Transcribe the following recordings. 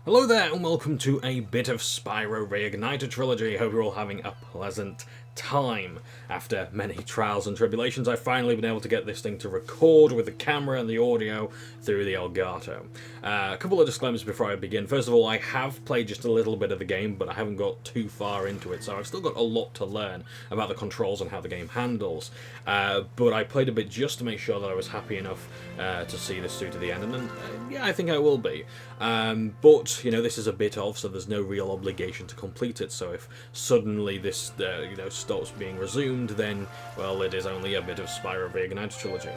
Hello there and welcome to a bit of Spyro Reignited Trilogy. Hope you're all having a pleasant time. After many trials and tribulations, I've finally been able to get this thing to record with the camera and the audio through the Elgato. A couple of disclaimers before I begin. First of all, I have played just a little bit of the game, but I haven't got too far into it, so I've still got a lot to learn about the controls and how the game handles. But I played a bit just to make sure that I was happy enough to see this through to the end, and then, yeah, I think I will be. But, you know, this is a bit of, so there's no real obligation to complete it, so if suddenly this, stops being resumed, then, well, it is only a bit of Spyro Reignited Trilogy.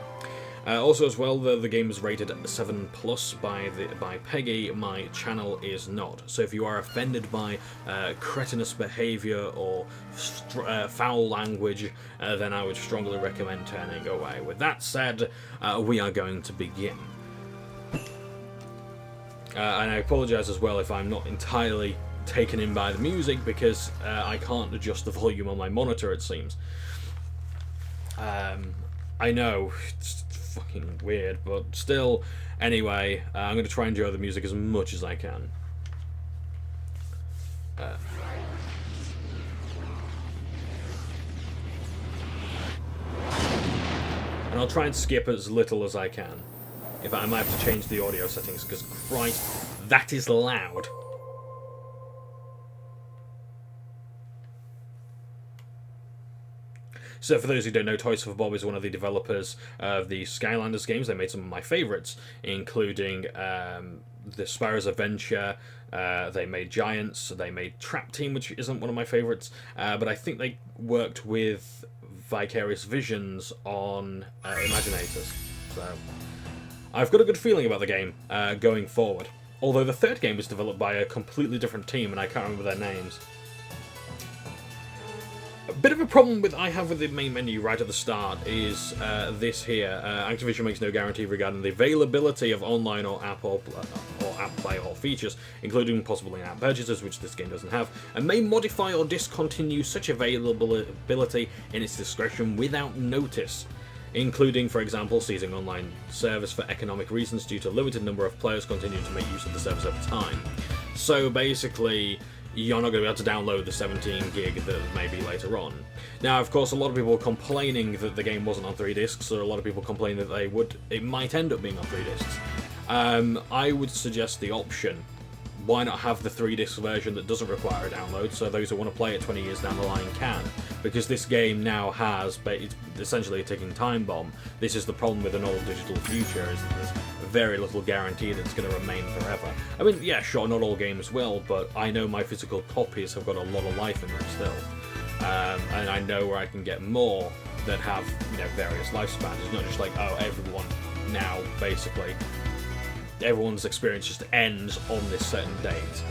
Also, as well, the game is rated 7+ by Peggy. My channel is not. So if you are offended by cretinous behaviour or foul language, then I would strongly recommend turning away. With that said, we are going to begin. And I apologise as well if I'm not entirely taken in by the music, because I can't adjust the volume on my monitor, it seems. I know, it's fucking weird, but still, anyway, I'm going to try and enjoy the music as much as I can. And I'll try and skip as little as I can. In fact, I might have to change the audio settings, because Christ, that is loud. So for those who don't know, Toys for Bob is one of the developers of the Skylanders games. They made some of my favourites, including the Spyro's Adventure. They made Giants. They made Trap Team, which isn't one of my favourites. But I think they worked with Vicarious Visions on Imaginators. So I've got a good feeling about the game going forward. Although the third game was developed by a completely different team, and I can't remember their names. A bit of a problem I have with the main menu right at the start is this here. Activision makes no guarantee regarding the availability of online or app play or features, including possible in-app purchases, which this game doesn't have, and may modify or discontinue such availability in its discretion without notice, including, for example, ceasing online service for economic reasons due to limited number of players continuing to make use of the service over time. So basically, you're not going to be able to download the 17 gig that may be later on. Now, of course, a lot of people were complaining that the game wasn't on 3 discs, or a lot of people complained that it might end up being on 3 discs. I would suggest the option. Why not have the 3-disc version that doesn't require a download, so those who want to play it 20 years down the line can? Because this game now has, it's essentially a ticking time bomb. This is the problem with an all digital future, is that there's very little guarantee that it's going to remain forever. I mean, yeah, sure, not all games will, but I know my physical copies have got a lot of life in them still. And I know where I can get more that have, various lifespans. It's not just like, oh, everyone now, basically, everyone's experience just ends on this certain date,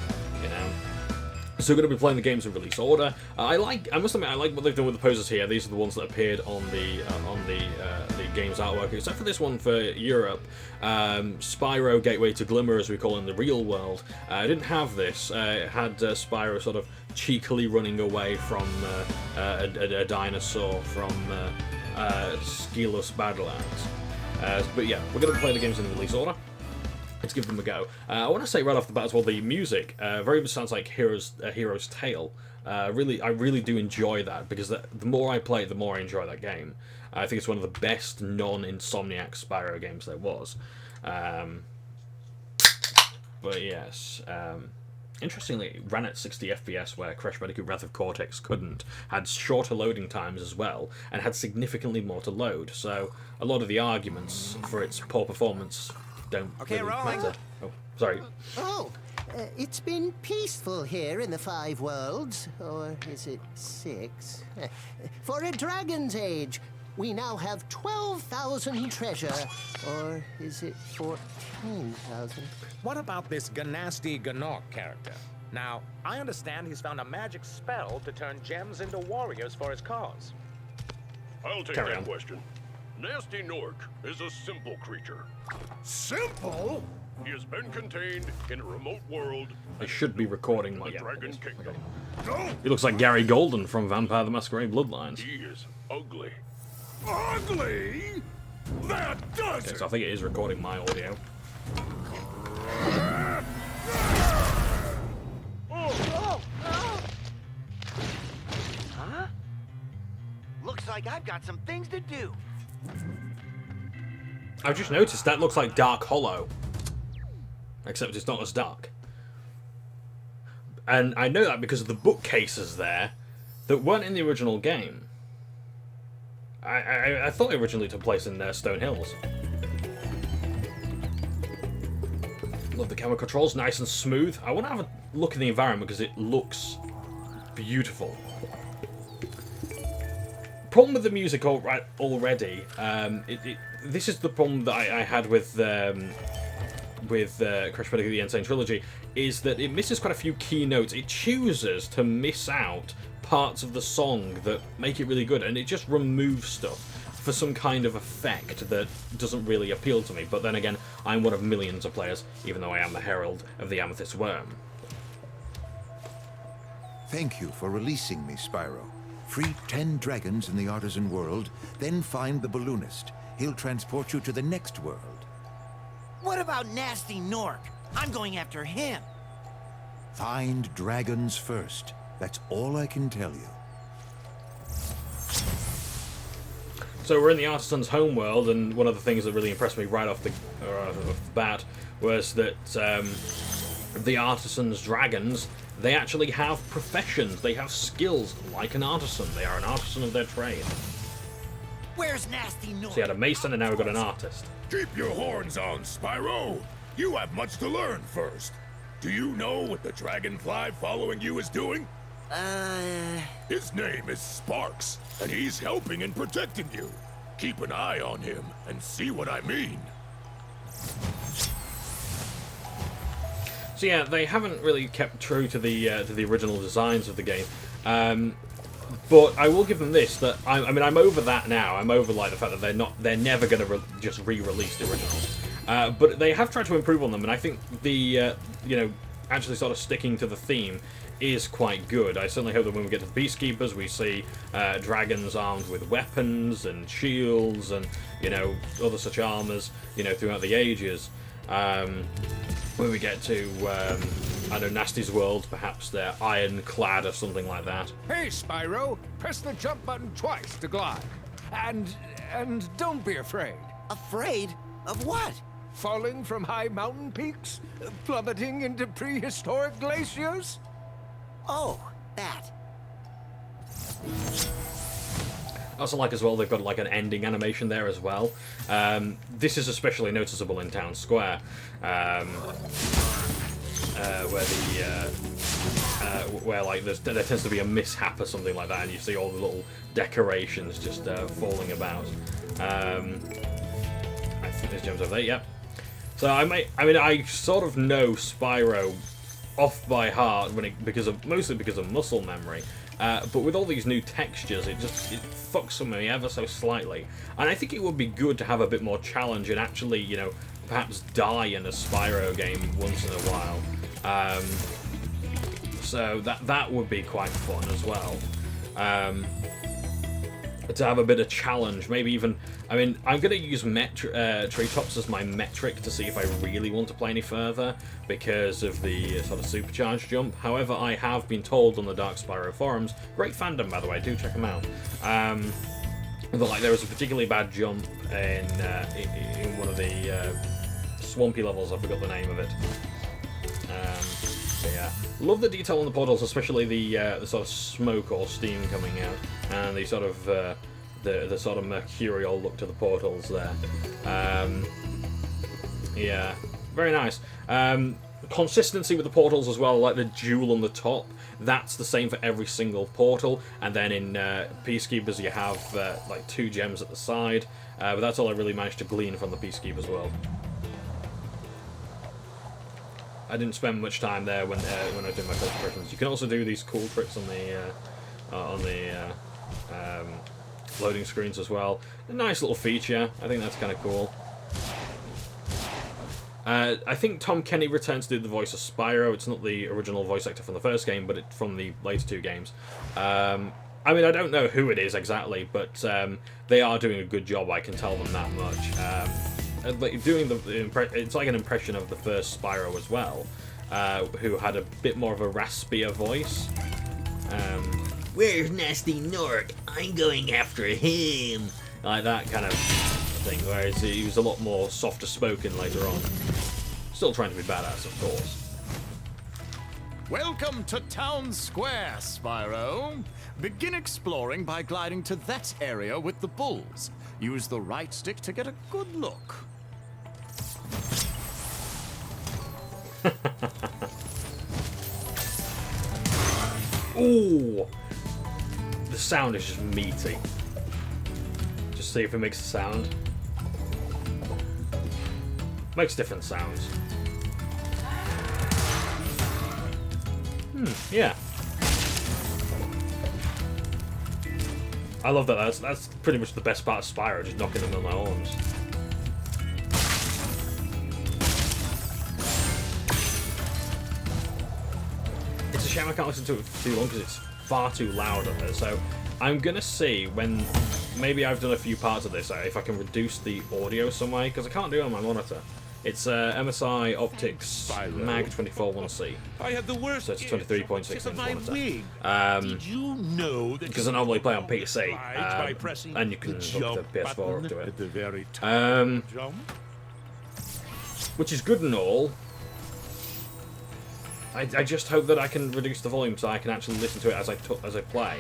So we're going to be playing the games in release order. I must admit, I like what they've done with the poses here. These are the ones that appeared on the game's artwork, except for this one for Europe. Spyro Gateway to Glimmer, as we call it in the real world. I didn't have this. It had Spyro sort of cheekily running away from a dinosaur from Skilus Badlands. But yeah, we're going to play the games in release order. Let's give them a go. I want to say right off the bat as well, the music very much sounds like A Hero's Tale. I really do enjoy that, because the more I play it, the more I enjoy that game. I think it's one of the best non-Insomniac Spyro games there was. But yes, interestingly, it ran at 60 FPS, where Crash Bandicoot Wrath of Cortex couldn't. Had shorter loading times as well, and had significantly more to load. So a lot of the arguments for its poor performance don't really matter. Oh, sorry. Oh, it's been peaceful here in the 5 worlds, or is it 6? For a dragon's age, we now have 12,000 treasure, or is it 14,000? What about this Ganasty Ganok character? Now, I understand he's found a magic spell to turn gems into warriors for his cause. I'll take that question. Nasty Nork is a simple creature. Simple? He has been contained in a remote world. I should be recording my... The Dragon's Kingdom. He looks like Gary Golden from Vampire the Masquerade Bloodlines. He is ugly. Ugly? That does Okay, it! so I think it is recording my audio. like I've got some things to do. I've just noticed that looks like Dark Hollow. Except it's not as dark. And I know that because of the bookcases there that weren't in the original game. I thought it originally took place in Stone Hills. Love the camera controls, nice and smooth. I want to have a look in the environment because it looks beautiful. Problem with the music already. This is the problem that I had with Crash Bandicoot: The Insane Trilogy, is that it misses quite a few key notes. It chooses to miss out parts of the song that make it really good, and it just removes stuff for some kind of effect that doesn't really appeal to me. But then again, I'm one of millions of players, even though I am the Herald of the Amethyst Worm. Thank you for releasing me, Spyro. Free 10 dragons in the Artisan world, then find the balloonist. He'll transport you to the next world. What about Nasty Nork? I'm going after him. Find dragons first. That's all I can tell you. So we're in the Artisan's homeworld, and one of the things that really impressed me right off the bat was that the Artisan's dragons, they actually have professions. They have skills like an artisan. They are an artisan of their trade. Where's Nasty Nork? So you had a mason, and now we've got an artist. Keep your horns on, Spyro. You have much to learn first. Do you know what the dragonfly following you is doing? His name is Sparks, and he's helping and protecting you. Keep an eye on him and see what I mean. So yeah, they haven't really kept true to the original designs of the game. But I will give them this, that I mean I'm over that now. I'm over like the fact that they're never going to just re-release the originals. But they have tried to improve on them, and I think the actually sort of sticking to the theme is quite good. I certainly hope that when we get to the Peacekeepers, we see dragons armed with weapons and shields and other such armors throughout the ages. When we get to I know Nasty's world, perhaps they're ironclad or something like that. Hey, Spyro! Press the jump button twice to glide. And don't be afraid. Afraid? Of what? Falling from high mountain peaks? Plummeting into prehistoric glaciers? Oh, that. I also like as well they've got like an ending animation there as well. This is especially noticeable in Town Square, where like there tends to be a mishap or something like that, and you see all the little decorations just falling about. I think there's gems over there. Yep. So I sort of know Spyro off by heart mostly because of muscle memory. But with all these new textures, it fucks with me ever so slightly. And I think it would be good to have a bit more challenge and actually, perhaps die in a Spyro game once in a while. So that would be quite fun as well. To have a bit of challenge, maybe even. I mean, I'm going to use treetops as my metric to see if I really want to play any further because of the sort of supercharged jump. However, I have been told on the Dark Spyro forums, great fandom by the way, do check them out. But like there was a particularly bad jump in one of the swampy levels. I forgot the name of it. Yeah, love the detail on the portals, especially the sort of smoke or steam coming out, and the sort of the sort of mercurial look to the portals there. Yeah, very nice. Consistency with the portals as well, like the jewel on the top. That's the same for every single portal, and then in Peacekeepers you have like 2 gems at the side. But that's all I really managed to glean from the Peacekeepers world. I didn't spend much time there when I did my first impressions. You can also do these cool tricks on the loading screens as well. A nice little feature. I think that's kind of cool. I think Tom Kenny returns to do the voice of Spyro. It's not the original voice actor from the first game, but it's from the later 2 games. I mean, I don't know who it is exactly, but they are doing a good job. I can tell them that much. Doing it's like an impression of the first Spyro as well, who had a bit more of a raspier voice. Where's Nasty Nork? I'm going after him. Like that kind of thing, whereas he was a lot more softer spoken later on. Still trying to be badass, of course. Welcome to Town Square, Spyro. Begin exploring by gliding to that area with the bulls. Use the right stick to get a good look. Ooh! The sound is just meaty. Just see if it makes a sound. Makes different sounds. Yeah. I love that. That's pretty much the best part of Spyro, just knocking them on their horns. It's a shame I can't listen to it for too long because it's far too loud up there. So I'm gonna see when maybe I've done a few parts of this if I can reduce the audio some way, because I can't do it on my monitor. It's MSI Optics Mag 24-1C. I had the worst. So it's 23.6 inch monitor. Did you know that Because I normally play on PC, by pressing and you can hook the PS4 up to at the it. very top jump? Which is good and all. I just hope that I can reduce the volume so I can actually listen to it as I play,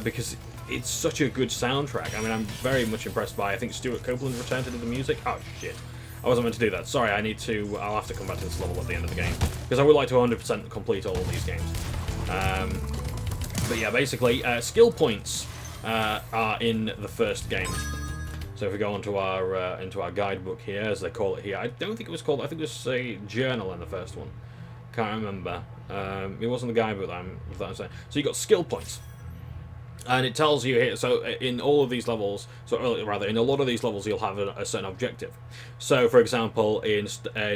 because it's such a good soundtrack. I mean, I'm very much impressed by. I think Stuart Copeland's returned to do the music. Oh shit. I wasn't meant to do that. Sorry, I'll have to come back to this level at the end of the game. Because I would like to 100% complete all of these games. But yeah, basically, skill points are in the first game. So if we go into our guidebook here, as they call it here, I don't think it was called, I think it was a journal in the first one. Can't remember. It wasn't the guidebook that I'm saying. So you got skill points. And it tells you here, so in all of these levels, rather, in a lot of these levels, you'll have a certain objective. So, for example, in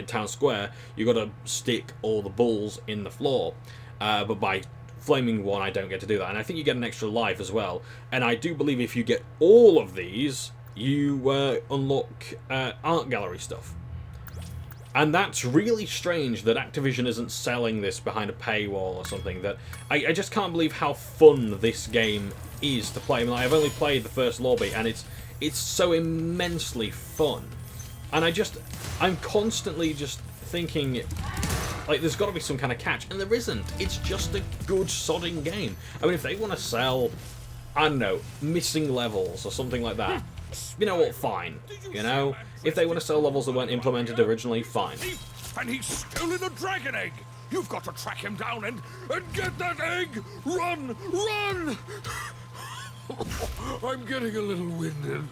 Town Square, you've got to stick all the balls in the floor. But by flaming one, I don't get to do that. And I think you get an extra life as well. And I do believe if you get all of these, you unlock art gallery stuff. And that's really strange that Activision isn't selling this behind a paywall or something. That I just can't believe how fun this game is to play. I mean, I've only played the first lobby, and it's so immensely fun. And I'm constantly just thinking, like, there's got to be some kind of catch, and there isn't. It's just a good sodding game. I mean, if they want to sell, I don't know, missing levels or something like that, you know what, fine. You know? If they want to sell levels that weren't implemented originally, fine. And he's stolen a dragon egg! You've got to track him down and get that egg! Run! Run! I'm getting a little winded.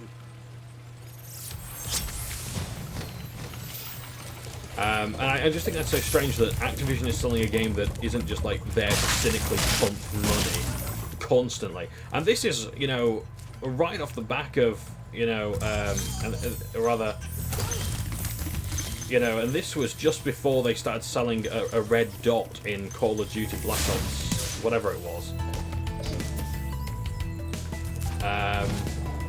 And I just think that's so strange that Activision is selling a game that isn't just like there to cynically pump money constantly. And this is, you know, right off the back of, you know, and this was just before they started selling a red dot in Call of Duty Black Ops, whatever it was.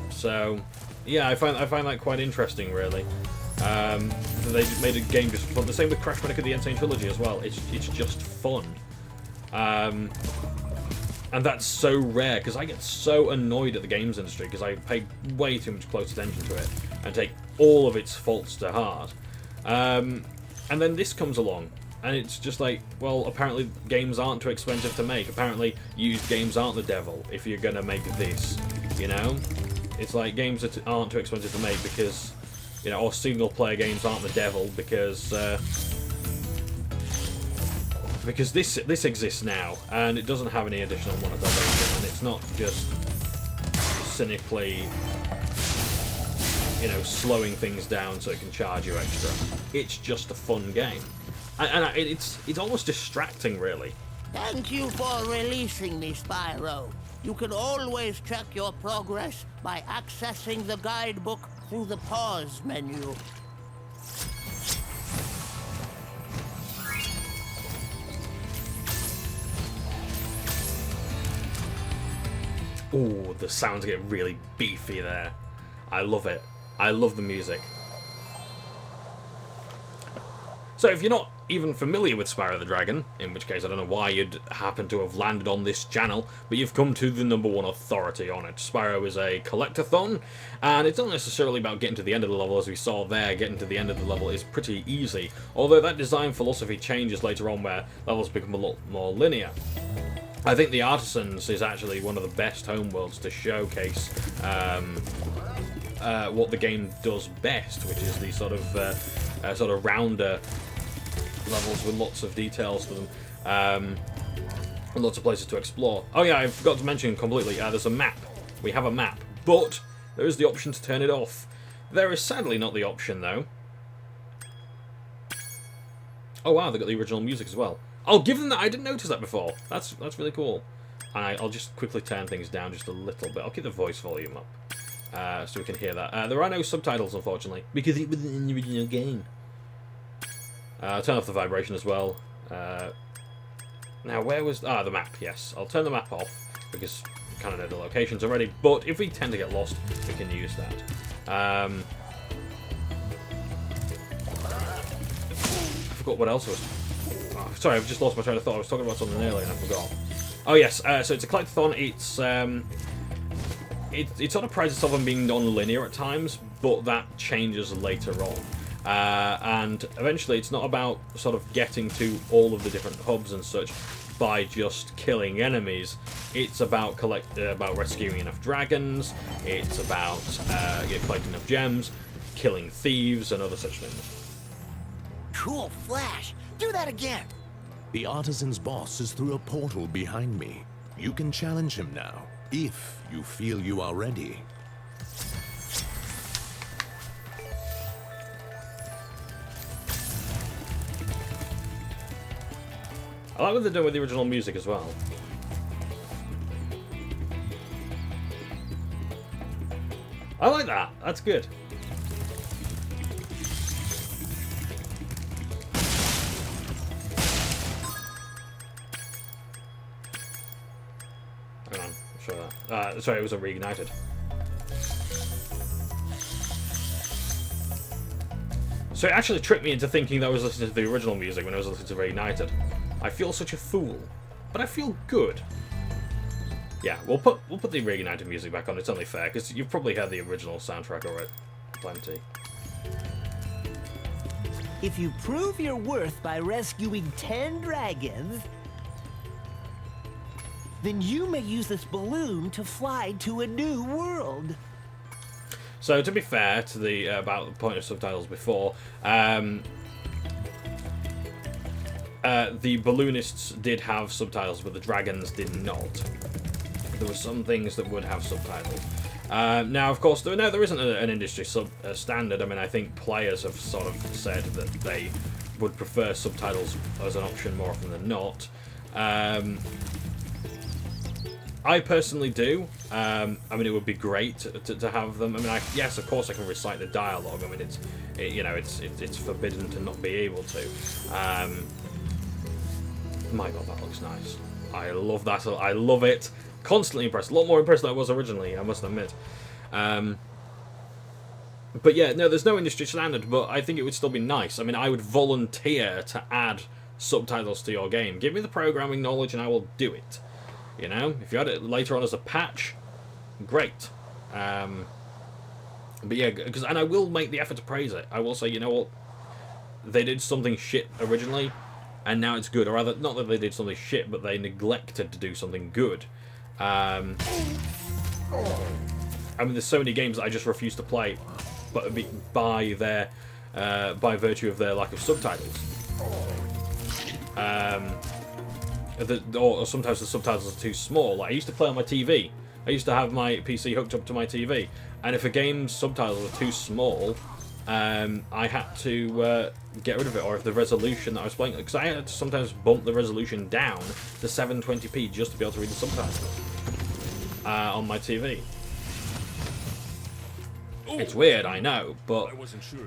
So, yeah, I find that quite interesting, really. They made a game just fun. The same with Crash Bandicoot: The Insane Trilogy as well. It's just fun. And that's so rare, because I get so annoyed at the games industry, because I pay way too much close attention to it, and take all of its faults to heart. And then this comes along, and it's just like, well, apparently games aren't too expensive to make. Apparently used games aren't the devil if you're going to make this, you know? It's like games that aren't too expensive to make because, you know, or single-player games aren't the devil because this exists now, and it doesn't have any additional monetization, and it's not just cynically, you know, slowing things down so it can charge you extra. It's just a fun game, and it's almost distracting, really. Thank you for releasing me, Spyro. You can always track your progress by accessing the guidebook through the pause menu. Ooh, the sounds get really beefy there. I love it. I love the music. So if you're not even familiar with Spyro the Dragon, in which case I don't know why you'd happen to have landed on this channel, but you've come to the #1 authority on it. Spyro is a collectathon, and it's not necessarily about getting to the end of the level, as we saw there. Getting to the end of the level is pretty easy, although that design philosophy changes later on where levels become a lot more linear. I think the Artisans is actually one of the best homeworlds to showcase what the game does best, which is the sort of rounder levels with lots of details to them, and lots of places to explore. Oh yeah, I forgot to mention completely, there's a map. We have a map, but there is the option to turn it off. There is sadly not the option, though. Oh wow, they got the original music as well. I'll give them that. I didn't notice that before. That's really cool. I'll just quickly turn things down just a little bit. I'll keep the voice volume up so we can hear that. There are no subtitles, unfortunately, because it was in the original game. Turn off the vibration as well. Now, where was... the map, yes. I'll turn the map off, because we kind of know the locations already, but if we tend to get lost, we can use that. I forgot what else was... Oh, sorry, I've just lost my train of thought. I was talking about something earlier and I forgot. Oh, yes, so it's a collectathon. It sort of prides itself on being non-linear at times, but that changes later on. And eventually it's not about sort of getting to all of the different hubs and such by just killing enemies. It's about rescuing enough dragons, it's about collecting enough gems, killing thieves and other such things. Cool flash. Do that again. The Artisan's boss is through a portal behind me. You can challenge him now, if you feel you are ready. I like what they're doing with the original music as well. I like that. That's good. Hang on, I'll show that. Sorry, it was a Reignited. So it actually tricked me into thinking that I was listening to the original music when I was listening to Reignited. I feel such a fool, but I feel good. Yeah, we'll put the Reignited music back on. It's only fair because you've probably heard the original soundtrack already, plenty. If you prove your worth by rescuing 10 dragons, then you may use this balloon to fly to a new world. So to be fair to the about the point of subtitles before, the balloonists did have subtitles, but the dragons did not. There were some things that would have subtitles. Now, of course, there isn't an industry standard. I mean, I think players have sort of said that they would prefer subtitles as an option more often than not. I personally do. I mean, it would be great to have them. I mean, yes, of course, I can recite the dialogue. I mean, it's forbidden to not be able to. My God, that looks nice. I love that. I love it. Constantly impressed. A lot more impressed than I was originally, I must admit. But yeah, no, there's no industry standard, but I think it would still be nice. I mean, I would volunteer to add subtitles to your game. Give me the programming knowledge and I will do it. You know, if you add it later on as a patch, great. But yeah, and I will make the effort to praise it. I will say, you know what, they did something shit originally, and now it's good. Or rather, not that they did something shit, but they neglected to do something good. I mean, there's so many games that I just refuse to play, but by virtue of their lack of subtitles. Or sometimes the subtitles are too small. Like, I used to play on my TV. I used to have my PC hooked up to my TV, and if a game's subtitles are too small, I had to get rid of it. Or if the resolution that I was playing, because I had to sometimes bump the resolution down to 720p just to be able to read the subtitles on my TV. It's weird, I know, but...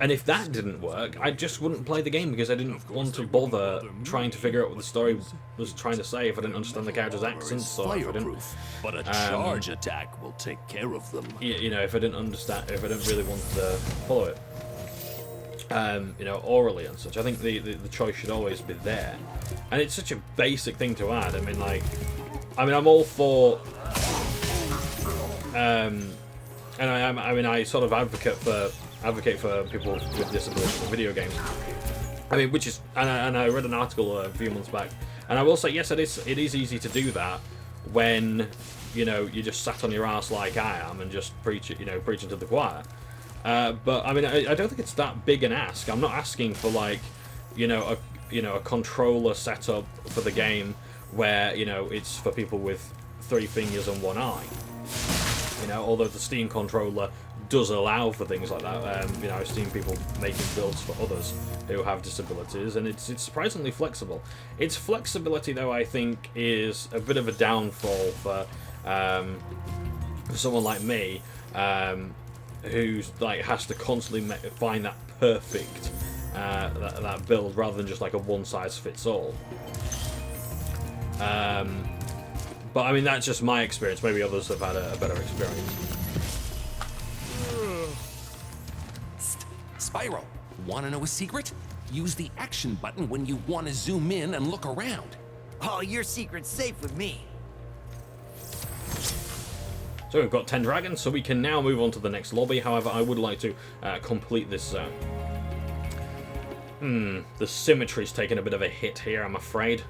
And if that didn't work, I just wouldn't play the game because I didn't want to bother trying to figure out what the story was trying to say if I didn't understand the characters' accents, or if I didn't... But a charge attack will take care of them. You know, if I didn't understand, if I didn't really want to follow it. you know, orally and such. I think the choice should always be there, and it's such a basic thing to add. I mean, like, I'm all for, and I sort of advocate for people with disabilities in video games. I mean, which is, and I read an article a few months back, and I will say, yes, it is easy to do that when, you know, you just sat on your ass like I am and just preaching to the choir. But I mean, I don't think it's that big an ask. I'm not asking for, like, a controller setup for the game where, you know, it's for people with 3 fingers and 1 eye. You know, although the Steam controller does allow for things like that. You know, I've seen people making builds for others who have disabilities, and it's surprisingly flexible. Its flexibility, though, I think, is a bit of a downfall for someone like me, who's like has to constantly find that perfect that build rather than just like a one-size-fits-all. But I mean, that's just my experience. Maybe others have had a better experience. Spyro, want to know a secret? Use the action button when you want to zoom in and look around. Oh, your secret's safe with me. So we've got 10 dragons, so we can now move on to the next lobby. However, I would like to complete this zone. The symmetry's taken a bit of a hit here, I'm afraid.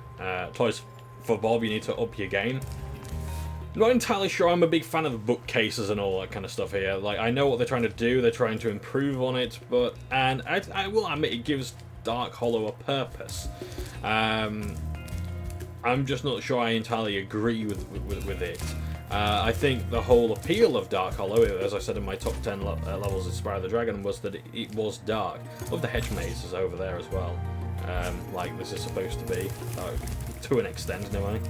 Toys for Bob, you need to up your game. Not entirely sure I'm a big fan of the bookcases and all that kind of stuff here. Like, I know what they're trying to do, they're trying to improve on it, but, and I will admit it gives Dark Hollow a purpose. I'm just not sure I entirely agree with it. I think the whole appeal of Dark Hollow, as I said in my top 10 levels of Spyro the Dragon, was that it was dark. Love the hedge mazes over there as well, like this is supposed to be, to an extent anyway.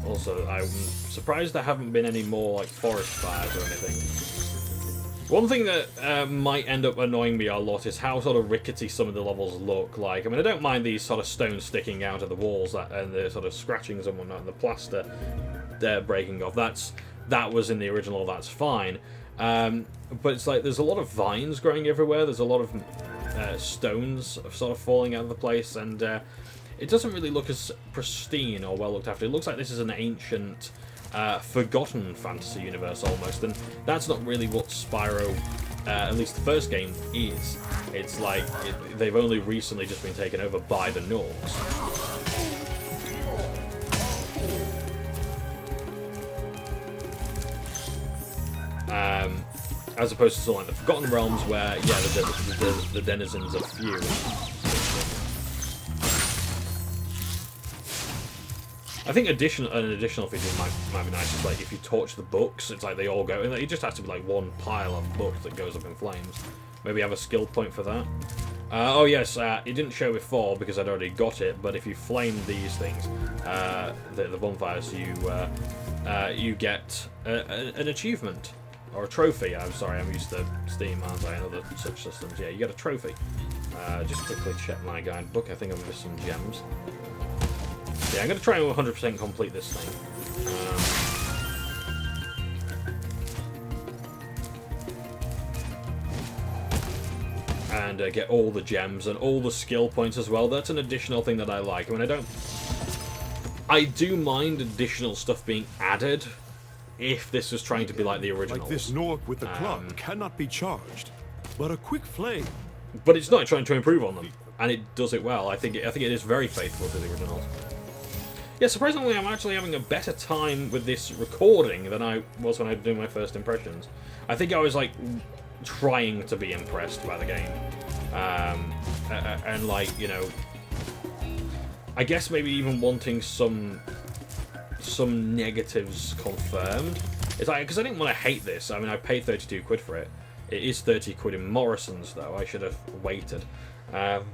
Also, I'm surprised there haven't been any more like forest fires or anything. One thing that might end up annoying me a lot is how sort of rickety some of the levels look like. I mean, I don't mind these sort of stones sticking out of the walls and the sort of scratchings and whatnot, and the plaster breaking off. That was in the original, that's fine. But it's like there's a lot of vines growing everywhere. There's a lot of stones sort of falling out of the place, and it doesn't really look as pristine or well looked after. It looks like this is an ancient, forgotten fantasy universe almost, and that's not really what Spyro, at least the first game, is. It's like they've only recently just been taken over by the Norks. As opposed to something like the Forgotten Realms, where yeah, the denizens are few. I think an additional feature might be nice is like if you torch the books, it's like they all go, and it just has to be like one pile of books that goes up in flames. Maybe have a skill point for that. Oh yes, it didn't show before because I'd already got it, but if you flame these things, the bonfires, you get an achievement. Or a trophy. I'm sorry, I'm used to Steam, aren't I, and other such systems. Yeah, you get a trophy. Just quickly check my guidebook. I think I've missed some gems. Yeah, I'm going to try and 100% complete this thing. And get all the gems and all the skill points as well. That's an additional thing that I like. I mean, I do mind additional stuff being added if this was trying to be like the originals. Like this Nork with the club cannot be charged, but a quick flame. But it's not trying to improve on them, and it does it well. I think it is very faithful to the originals. Yeah, surprisingly, I'm actually having a better time with this recording than I was when I was doing my first impressions. I think I was like trying to be impressed by the game, and like, you know, I guess maybe even wanting some negatives confirmed. It's like, because I didn't want to hate this. I mean, I paid 32 quid for it. It is 30 quid in Morrison's, though. I should have waited. But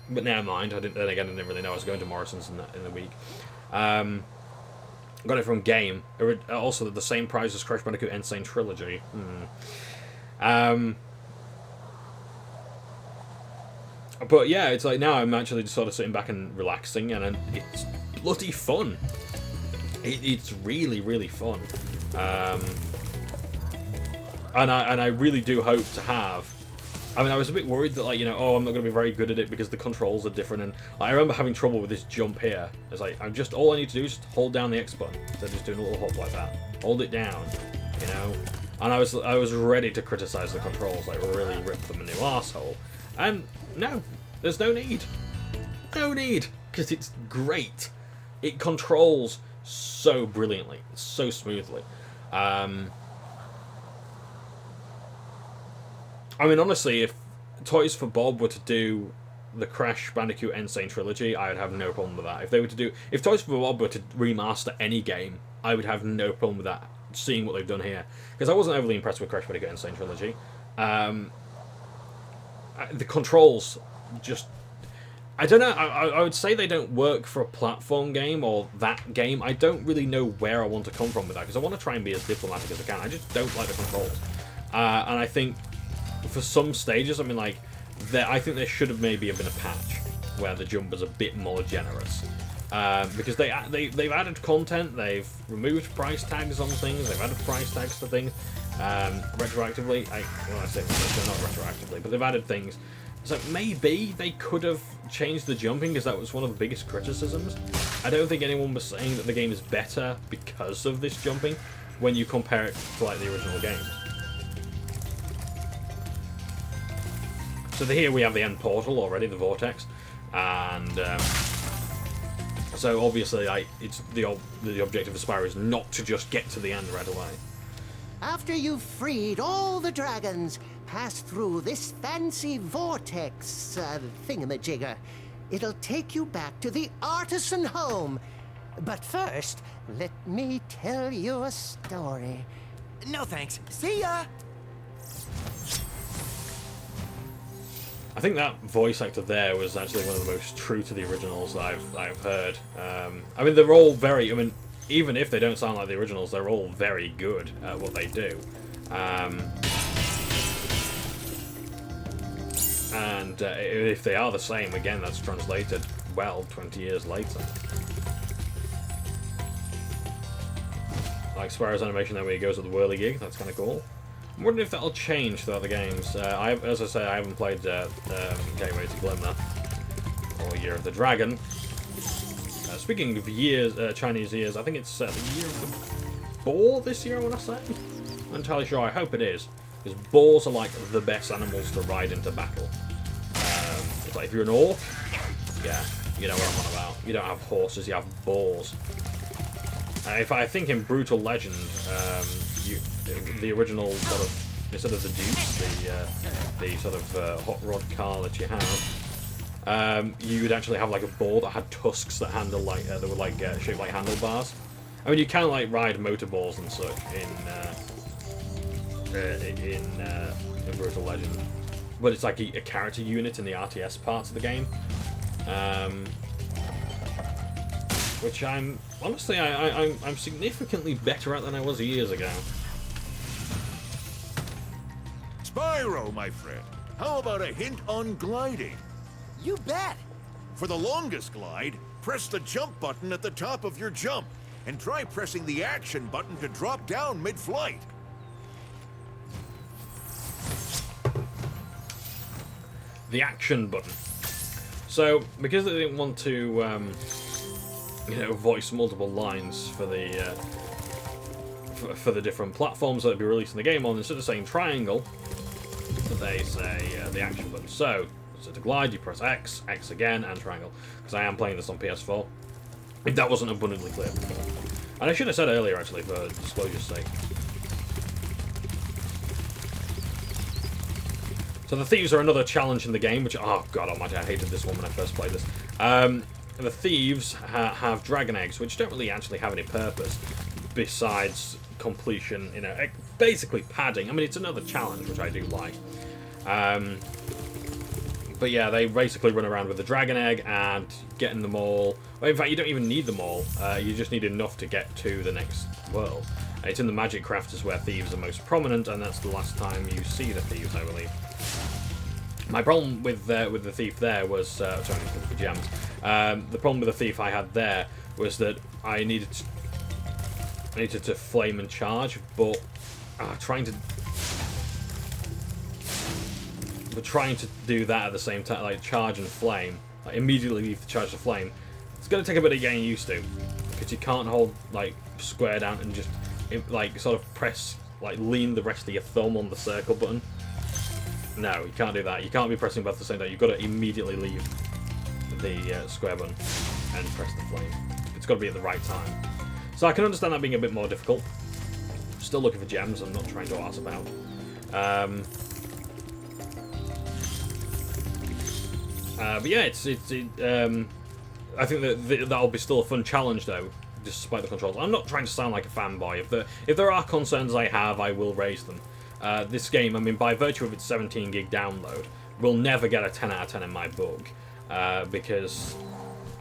never mind. Then again, I didn't really know I was going to Morrison's in the week. Got it from Game. Also, the same price as Crash Bandicoot Insane Trilogy. But yeah, it's like now I'm actually just sort of sitting back and relaxing, and it's bloody fun. It's really, really fun. And I really do hope to have... I mean, I was a bit worried that, like, you know, oh, I'm not going to be very good at it because the controls are different. And I remember having trouble with this jump here. It's like, all I need to do is just hold down the X button. So just doing a little hop like that. Hold it down, you know? And I was ready to criticize the controls, like, really rip them a new arsehole. And no, there's no need. No need, because it's great. It controls so brilliantly, so smoothly. I mean, honestly, if Toys for Bob were to do the Crash Bandicoot Insane Trilogy, I would have no problem with that. If Toys for Bob were to remaster any game, I would have no problem with that, seeing what they've done here. Because I wasn't overly impressed with Crash Bandicoot Insane Trilogy. The controls just... I don't know, I would say they don't work for a platform game or that game. I don't really know where I want to come from with that, because I want to try and be as diplomatic as I can. I just don't like the controls. And I think... for some stages, I mean, like, I think there should have maybe been a patch where the jump was a bit more generous, because they've added content, they've removed price tags on things, they've added price tags to things retroactively. Well, I say not retroactively, but they've added things. So maybe they could have changed the jumping, because that was one of the biggest criticisms. I don't think anyone was saying that the game is better because of this jumping when you compare it to, like, the original games. So here we have the end portal already, the vortex, and so obviously, it's the objective of Spyro is not to just get to the end right away. After you've freed all the dragons, pass through this fancy vortex thingamajigger. It'll take you back to the artisan home. But first, let me tell you a story. No thanks. See ya! I think that voice actor there was actually one of the most true to the originals that I've heard. I mean, they're all very... I mean, even if they don't sound like the originals, they're all very good at what they do. And if they are the same, again, that's translated, well, 20 years later. Like Spyro's animation there where he goes at the whirly gig, that's kind of cool. I'm wondering if that'll change throughout the games. As I say, I haven't played Gateway to Glimmer or Year of the Dragon. Speaking of years, Chinese years, I think it's the Year of the Boar this year, I want to say. I'm not entirely sure, I hope it is. Because boars are like the best animals to ride into battle. It's like if you're an orc, yeah, you know what I'm on about. You don't have horses, you have boars. If I think in Brutal Legend, the original sort of, instead of the Dukes, the sort of hot rod car that you have, you would actually have like a boar that had tusks that handle like that were like shaped like handlebars. I mean, you can like ride motorballs and such in Brutal Legend, but it's like a character unit in the RTS parts of the game, which I'm honestly I'm significantly better at than I was years ago. Spyro, my friend, how about a hint on gliding? You bet! For the longest glide, press the jump button at the top of your jump, and try pressing the action button to drop down mid-flight. The action button. So, because they didn't want to, voice multiple lines for the for the different platforms that would be released in the game on, instead of saying triangle, they say the action button. So to glide, you press X, X again, and triangle. Because I am playing this on PS4. If that wasn't abundantly clear before. And I should have said earlier, actually, for disclosure's sake. So the thieves are another challenge in the game, which, oh god almighty, I hated this one when I first played this. The thieves have dragon eggs, which don't really actually have any purpose, besides completion, basically padding. I mean, it's another challenge, which I do like. But yeah, they basically run around with the dragon egg and getting them all. Well, in fact, you don't even need them all. You just need enough to get to the next world. It's in the Magic Crafters where thieves are most prominent, and that's the last time you see the thieves, I believe. My problem with the thief there was sorry, for gems. The problem with the thief I had there was that I needed to flame and charge, but trying to but trying to do that at the same time, like charge and flame, like immediately leave the charge to flame, it's going to take a bit of getting used to, because you can't hold like square down and just like sort of press, like lean the rest of your thumb on the circle button. No, you can't do that. You can't be pressing both at the same time. You've got to immediately leave the square button and press the flame. It's got to be at the right time. So I can understand that being a bit more difficult. Still looking for gems. I'm not trying to arse about. But yeah, I think that'll be still a fun challenge though, despite the controls. I'm not trying to sound like a fanboy. If there are concerns I have, I will raise them. This game, I mean, by virtue of its 17 gig download, will never get a 10 out of 10 in my book, because,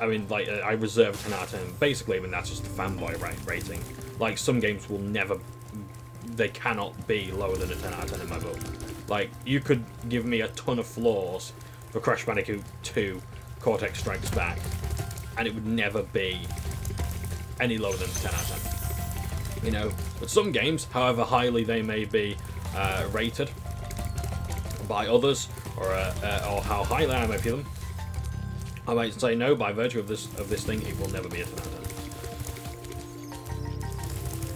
I mean, like, I reserve a 10 out of 10. Basically, I mean, that's just the fanboy rating. Like, some games will never, they cannot be lower than a 10 out of 10 in my book. Like, you could give me a ton of flaws for Crash Bandicoot 2 Cortex Strikes Back, and it would never be any lower than 10 out of 10. You know, but some games, however highly they may be rated by others, or how highly I may view them, I might say no, by virtue of this thing, it will never be a 10 out of 10.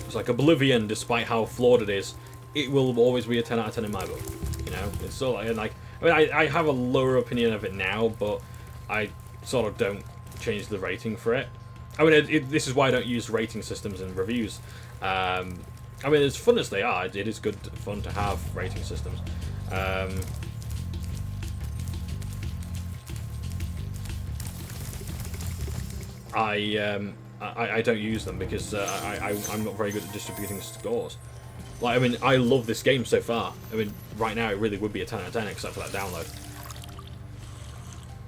It's like Oblivion, despite how flawed it is, it will always be a 10 out of 10 in my book. You know, it's sort of like, I mean, I have a lower opinion of it now, but I sort of don't change the rating for it. I mean, this is why I don't use rating systems in reviews. I mean, as fun as they are, it is good fun to have rating systems. I don't use them because I'm not very good at distributing scores. Like, I mean, I love this game so far. I mean, right now it really would be a 10 out of 10 except for that download.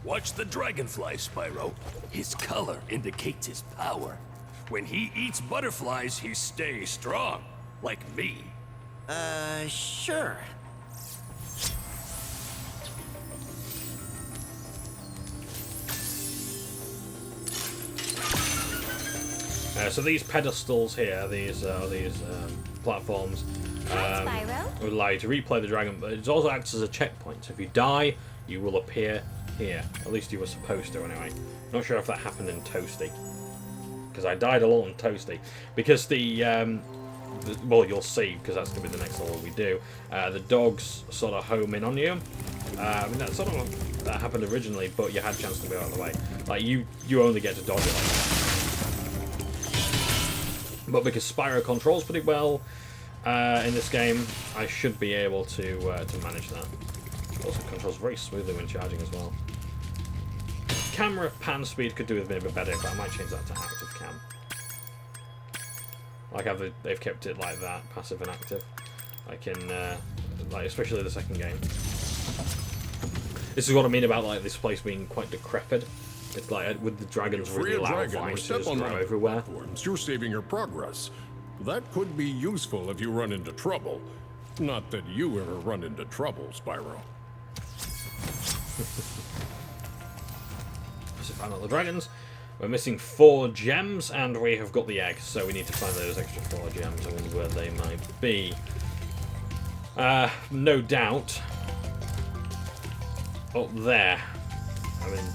Watch the dragonfly, Spyro. His color indicates his power. When he eats butterflies, he stays strong. Like me. Sure. So these pedestals here, these platforms, would allow you to replay the dragon, but it also acts as a checkpoint. So if you die, you will appear here. At least you were supposed to, anyway. Not sure if that happened in Toasty, because I died a lot in Toasty. Because well, you'll see, because that's going to be the next level we do. The dogs sort of home in on you. I mean, that sort of happened originally, but you had a chance to move out of the way. Like, you only get to dodge it like that. But because Spyro controls pretty well in this game, I should be able to manage that. Also controls very smoothly when charging as well. Camera pan speed could do with a bit better, but I might change that to active cam. Like how they've kept it like that, passive and active. Like in, like especially the second game. This is what I mean about like this place being quite decrepit. It's like with the dragons really loud vines just grow everywhere. You're saving your progress. That could be useful if you run into trouble. Not that you ever run into trouble, Spyro. So find all the dragons. We're missing 4 gems, and we have got the egg, so we need to find those extra 4 gems. I wonder where they might be. No doubt up there. I mean,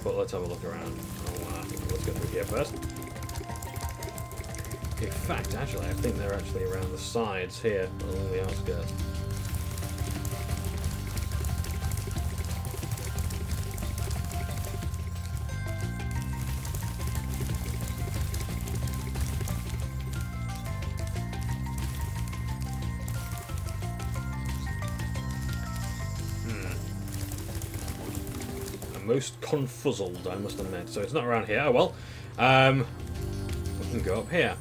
but let's have a look around. Let's go through here first. In fact, actually, I think they're actually around the sides here, along the outskirts. Most confuzzled, I must admit. So it's not around here. Oh well. We can go up here.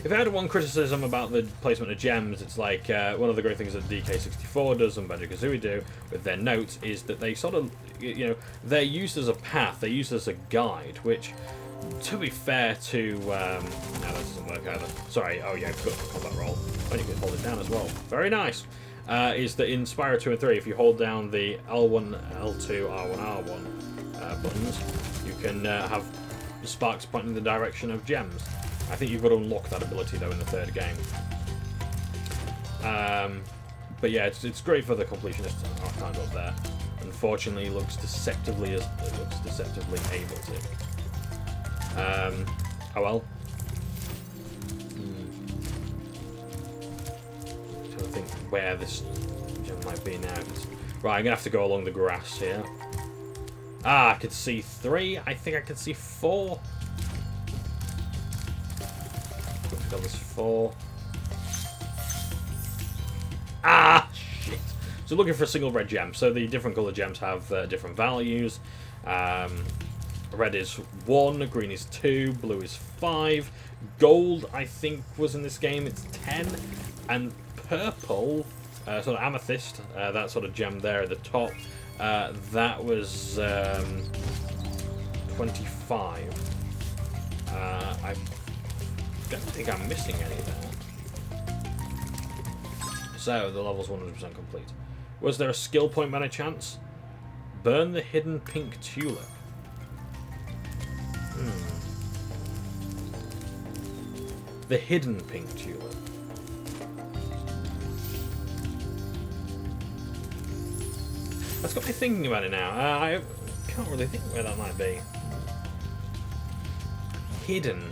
If I had one criticism about the placement of gems, it's like one of the great things that DK64 does and Banjo-Kazooie do with their notes is that they sort of, you know, they're used as a path, they're used as a guide, which, to be fair to, no, that doesn't work either. Sorry, oh yeah, I forgot the combat roll. Oh, you can hold it down as well. Very nice. Is that in Spyro 2 and 3, if you hold down the L1, L2, R1, R1 buttons, you can have sparks pointing in the direction of gems. I think you've got to unlock that ability, though, in the 3rd game. But yeah, it's great for the completionists kind of up there. Unfortunately, it looks deceptively able to. Oh well. Trying to think where this gem might be now. Right, I'm gonna have to go along the grass here. Ah, I could see 3. I think I could see 4. Got this 4. Ah, shit. So looking for a single red gem. So the different colour gems have different values. Red is 1, green is 2, blue is 5. Gold, I think, was in this game. It's 10. And purple, sort of amethyst, that sort of gem there at the top, that was 25. I don't think I'm missing any there. So, the level's 100% complete. Was there a skill point by any chance? Burn the hidden pink tulip. The hidden pink tulip. That's got me thinking about it now. I can't really think where that might be. Hidden.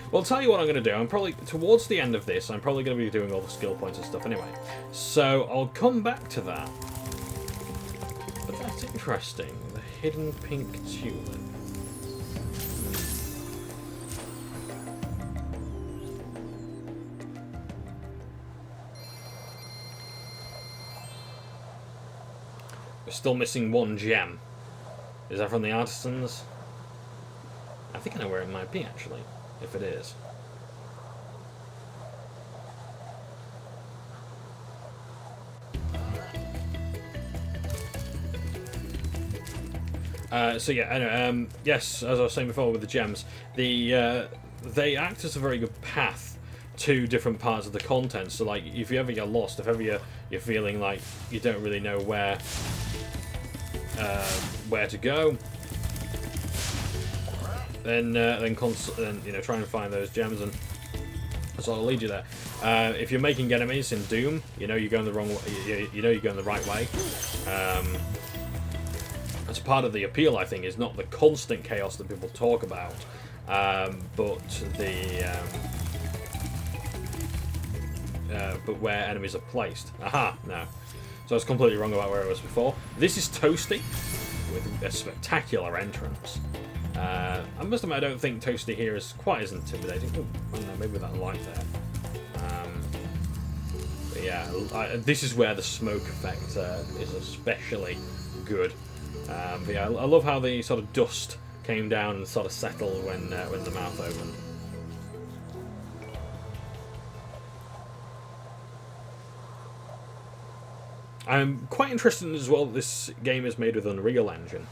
Well, I'll tell you what I'm going to do. I'm probably, towards the end of this, I'm probably going to be doing all the skill points and stuff anyway. So, I'll come back to that. But that's interesting. The hidden pink tulip. We're still missing 1 gem. Is that from the artisans? I think I know where it might be, actually. If it is. So yeah, anyway, yes, as I was saying before with the gems, they act as a very good path to different parts of the content. So like, if you ever get lost, if ever you're feeling like you don't really know where to go, then you know, try and find those gems and sort of lead you there. If you're making enemies in Doom, you know you're going the wrong way. You know you're going the right way. That's part of the appeal, I think, is not the constant chaos that people talk about, but where enemies are placed. Aha, no. So I was completely wrong about where I was before. This is Toasty with a spectacular entrance. I must admit, I don't think Toasty here is quite as intimidating. Ooh, I don't know, maybe with that light there. But yeah, this is where the smoke effect is especially good. But yeah, I love how the sort of dust came down and sort of settled when the mouth opened. I'm quite interested as well that this game is made with Unreal Engine.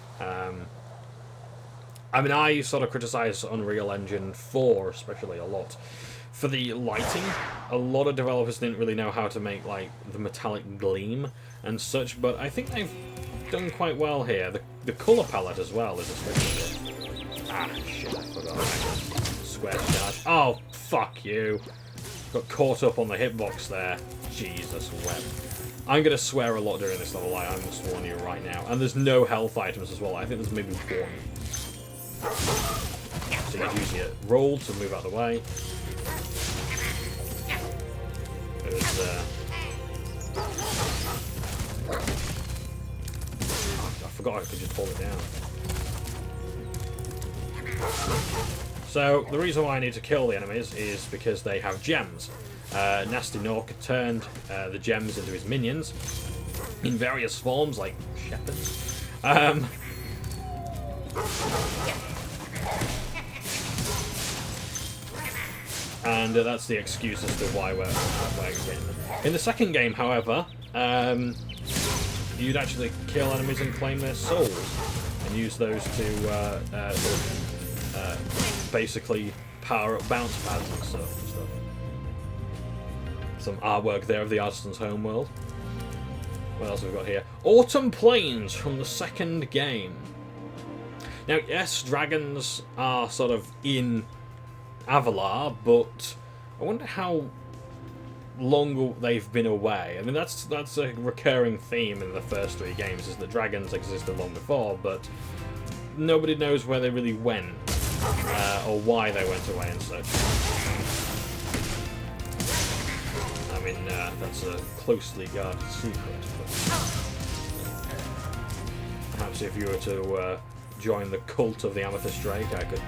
I mean, I sort of criticise Unreal Engine 4 especially a lot for the lighting. A lot of developers didn't really know how to make like the metallic gleam and such, but I think they've done quite well here. The colour palette as well is especially good. Ah, shit, I forgot. Square charge. Oh, fuck you. Got caught up on the hitbox there. Jesus web. I'm going to swear a lot during this level, I must warn you right now. And there's no health items as well. I think there's maybe 1. So you use your roll to move out of the way. There's, I forgot I could just hold it down. So, the reason why I need to kill the enemies is because they have gems. Nasty Nork turned the gems into his minions in various forms, like shepherds. And that's the excuse as to why we're getting them. In the second game, however, you'd actually kill enemies and claim their souls, and use those to basically power up bounce pads and stuff. Some artwork there of the Artisan's homeworld. What else have we got here? Autumn Plains from the second game. Now, yes, dragons are sort of in Avalar, but I wonder how long they've been away. I mean, that's a recurring theme in the first 3 games, is that dragons existed long before, but nobody knows where they really went, or why they went away and such. I mean, that's a closely guarded secret. But perhaps if you were to join the cult of the Amethyst Drake, I could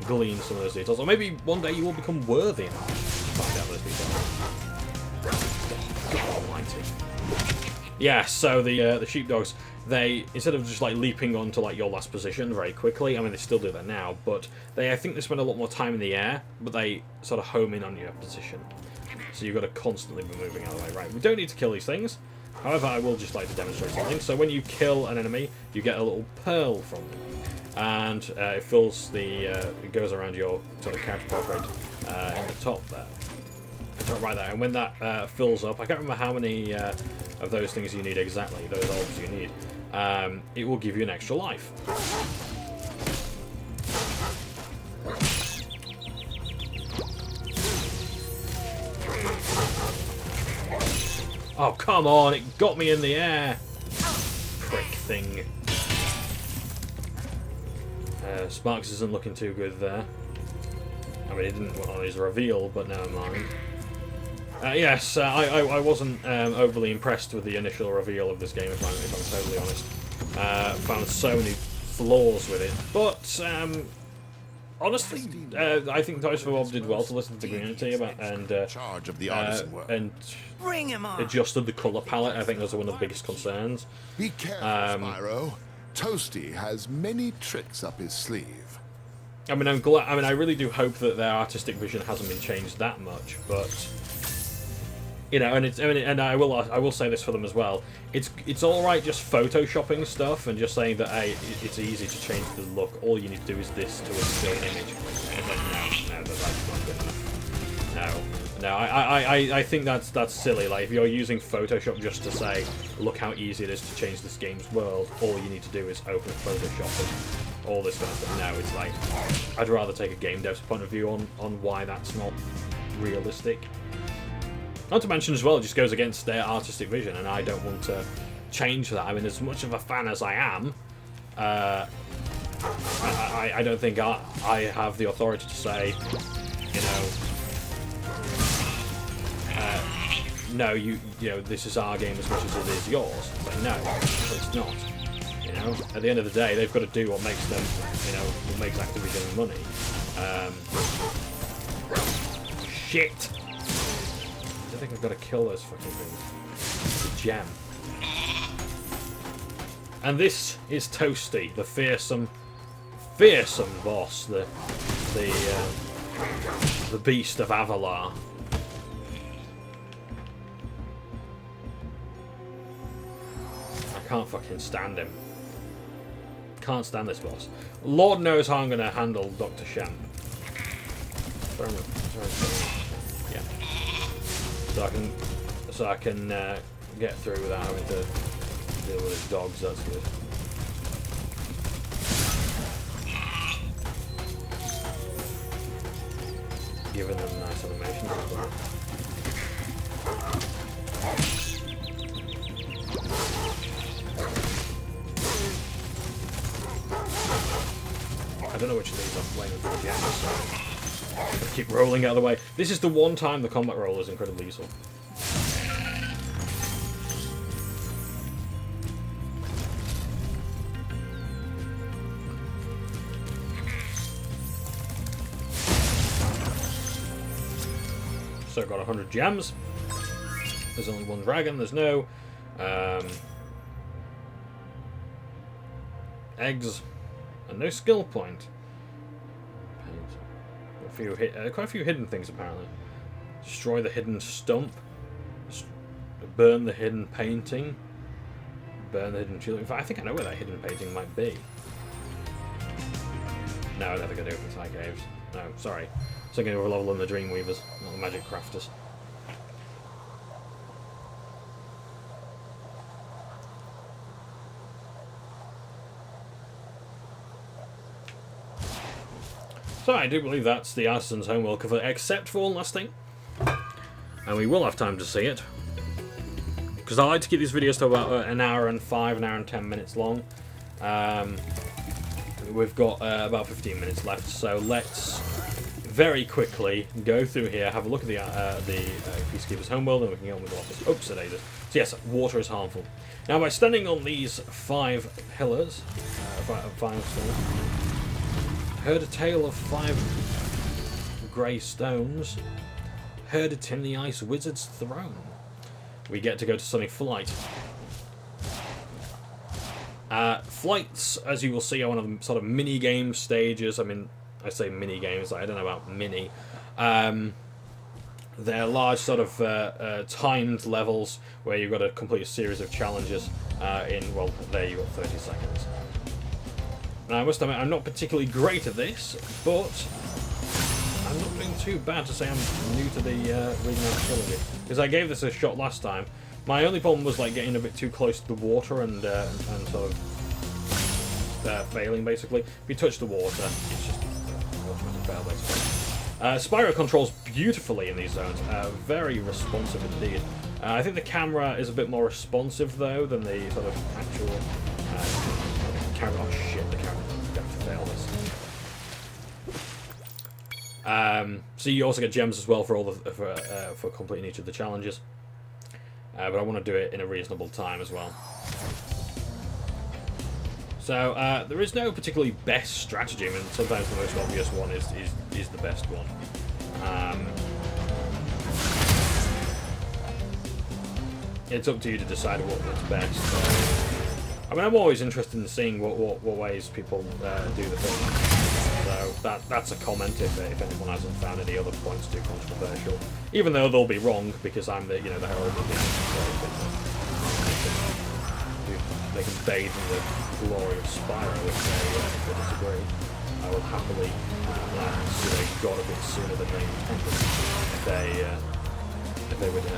glean some of those details. Or maybe one day you will become worthy enough to find out those details. God almighty. Yeah, so the sheepdogs, they, instead of just like leaping onto like your last position very quickly, I mean they still do that now, but I think they spend a lot more time in the air, but they sort of home in on your position. So you've got to constantly be moving out of the way. Right, we don't need to kill these things. However, I will just like to demonstrate something. So when you kill an enemy, you get a little pearl from them, and it fills the, it goes around your sort of character portrait in the top there, right there. And when that fills up, I can't remember how many of those things you need exactly, those orbs you need. It will give you an extra life. Oh, come on, it got me in the air! Prick thing. Sparks isn't looking too good there. I mean, he didn't on his reveal, but never mind. Yes, I wasn't overly impressed with the initial reveal of this game, if I'm totally honest. Found so many flaws with it. But, honestly, I think Toys for Bob did well to listen to the community about and Bring him on. adjusted the colour palette. I think that was one of the biggest concerns. Be careful, Spyro. Toasty has many tricks up his sleeve. I mean, I'm glad. I mean, I really do hope that their artistic vision hasn't been changed that much, but you know, and it's. I mean, and I will say this for them as well. It's all right just photoshopping stuff and just saying that hey, it's easy to change the look. All you need to do is this to a still image. It's like no, that's not good enough. No, I think that's silly. Like if you're using Photoshop just to say, look how easy it is to change this game's world, all you need to do is open Photoshop and all this kind of stuff. No, it's like I'd rather take a game dev's point of view on why that's not realistic. Not to mention as well, it just goes against their artistic vision, and I don't want to change that. I mean, as much of a fan as I am, I don't think I have the authority to say, you know, no, you know, this is our game as much as it is yours. But no, it's not. You know, at the end of the day, they've got to do what makes them, you know, what makes Activision money. Shit. I think I've got to kill those fucking things. The gem. And this is Toasty, the fearsome boss, the beast of Avalar. I can't fucking stand him. Can't stand this boss. Lord knows how I'm going to handle Dr. Shamp. Yeah. So I can get through without having to deal with his dogs. That's good. Giving them nice animations as well. I don't know which of these I'm playing with the gems, so I'm gonna keep rolling out of the way. This is the one time the combat roll is incredibly useful. So I've got 100 gems. There's only one dragon, there's no eggs. And no skill point. Quite a few hidden things apparently. Destroy the hidden stump. Burn the hidden painting. Burn the hidden shield. In fact, I think I know where that hidden painting might be. No, I don't think I do with the Thai caves. No, sorry. So I'm going to level in the Dreamweavers, not the Magic Crafters. So I do believe that's the Artisan's Homeworld cover, except for one last thing. and we will have time to see it. Because I like to keep these videos to about an hour and 5, an hour and 10 minutes long. We've got about 15 minutes left, so let's very quickly go through here, have a look at the Peacekeeper's homeworld, and we can get on with what this oxidated. So yes, water is harmful. Now by standing on these 5 pillars, 5 stones, heard a tale of 5 grey stones, heard it in the Ice Wizard's throne. We get to go to Sunny Flight. Flights, as you will see, are one of the sort of mini-game stages. I mean, I say mini-games, I don't know about mini. They're large sort of timed levels where you've got to complete a series of challenges in, well, there you've got 30 seconds. Now, I must admit, I'm not particularly great at this, but I'm not doing too bad to say I'm new to the Reignited Trilogy. Because I gave this a shot last time. My only problem was like getting a bit too close to the water and sort of failing, basically. If you touch the water, it's just automatic fail, basically. Spyro controls beautifully in these zones. Very responsive indeed. I think the camera is a bit more responsive, though, than the sort of actual camera. Oh shit, the camera. I'm going to fail this. So you also get gems as well for all the for completing each of the challenges, but I want to do it in a reasonable time as well. So there is no particularly best strategy. I mean, sometimes the most obvious one is the best one. It's up to you to decide what's best. I mean, I'm always interested in seeing what ways people do the thing. So that's a comment if anyone hasn't found any other points too controversial. Even though they'll be wrong because I'm the the herald of the they can bathe in the glory of Spyro if they disagree. I will happily see they got a bit sooner than they intended if they would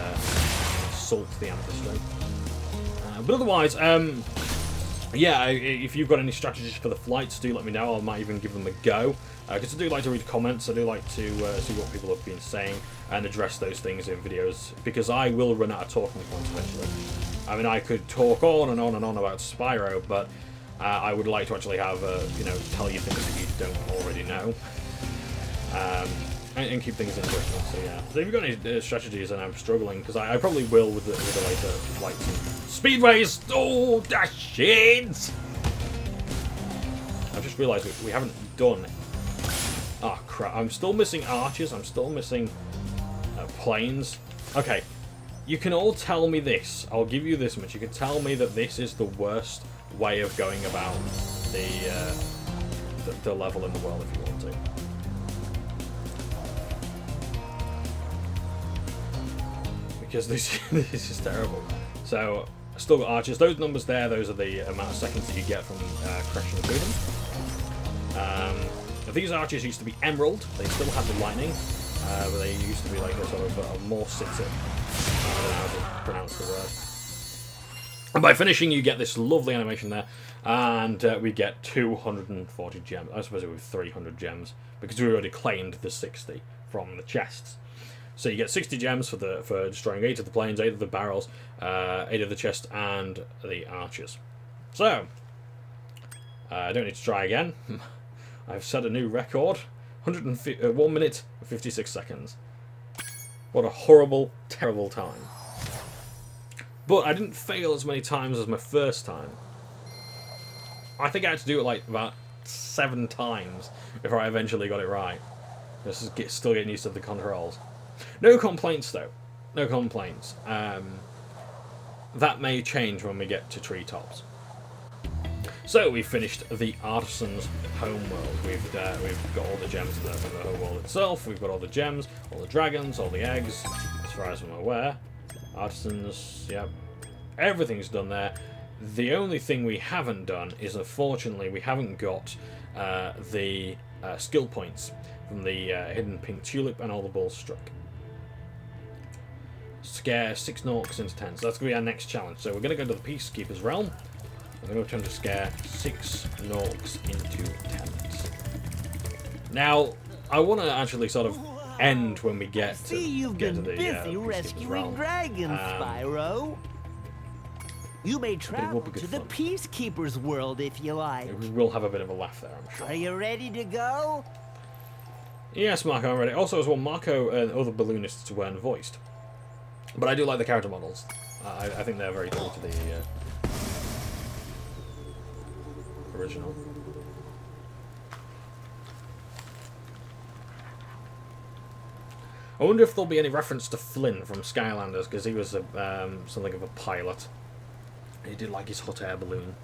salt the ancestry. But otherwise, yeah, if you've got any strategies for the flights, do let me know. I might even give them a go. Because I do like to read comments, I do like to see what people have been saying and address those things in videos. Because I will run out of talking points eventually. I mean, I could talk on and on and on about Spyro, but I would like to actually have, tell you things that you don't already know. And keep things interesting, so yeah. So if you've got any strategies and I'm struggling, because I probably will with the later flights and speedways. Oh, that shit! I've just realised we haven't done. Oh crap! I'm still missing archers. I'm still missing planes. Okay, you can all tell me this. I'll give you this much. You can tell me that this is the worst way of going about the level in the world if you want to. Because this is terrible. So I still got archers. Those numbers there, those are the amount of seconds that you get from crashing through them. These archers used to be emerald. They still have the lightning, but they used to be like a sort of more sit-sit. I don't know how to pronounce the word. And by finishing, you get this lovely animation there, and we get 240 gems. I suppose it was 300 gems because we already claimed the 60 from the chests. So you get 60 gems for destroying 8 of the planes, 8 of the barrels, 8 of the chests, and the archers. So, I don't need to try again. I've set a new record. 1 minute and 56 seconds. What a horrible, terrible time. But I didn't fail as many times as my first time. I think I had to do it like about 7 times before I eventually got it right. Just still getting used to the controls. No complaints, though. No complaints. That may change when we get to treetops. So we finished the Artisan's homeworld. We've got all the gems in the homeworld itself. We've got all the gems, all the dragons, all the eggs, as far as I'm aware. Artisans, yep. Everything's done there. The only thing we haven't done is, unfortunately, we haven't got the skill points from the hidden pink tulip and all the balls struck. Scare 6 Norks into 10. So that's going to be our next challenge. So we're going to go to the Peacekeeper's realm. We're going to attempt to scare 6 Norks into 10. Now, I want to actually sort of end when we get to You've get been to the busy Peacekeeper's rescuing realm. dragons, Spyro. You may travel be good to the fun. Peacekeeper's world if you like. We will have a bit of a laugh there, I'm sure. Are you ready to go? Yes, Marco, I'm ready. Also, as well, Marco and other balloonists weren't voiced. But I do like the character models. I think they're very true to the original. I wonder if there'll be any reference to Flynn from Skylanders, because he was something of a pilot. He did like his hot air balloon.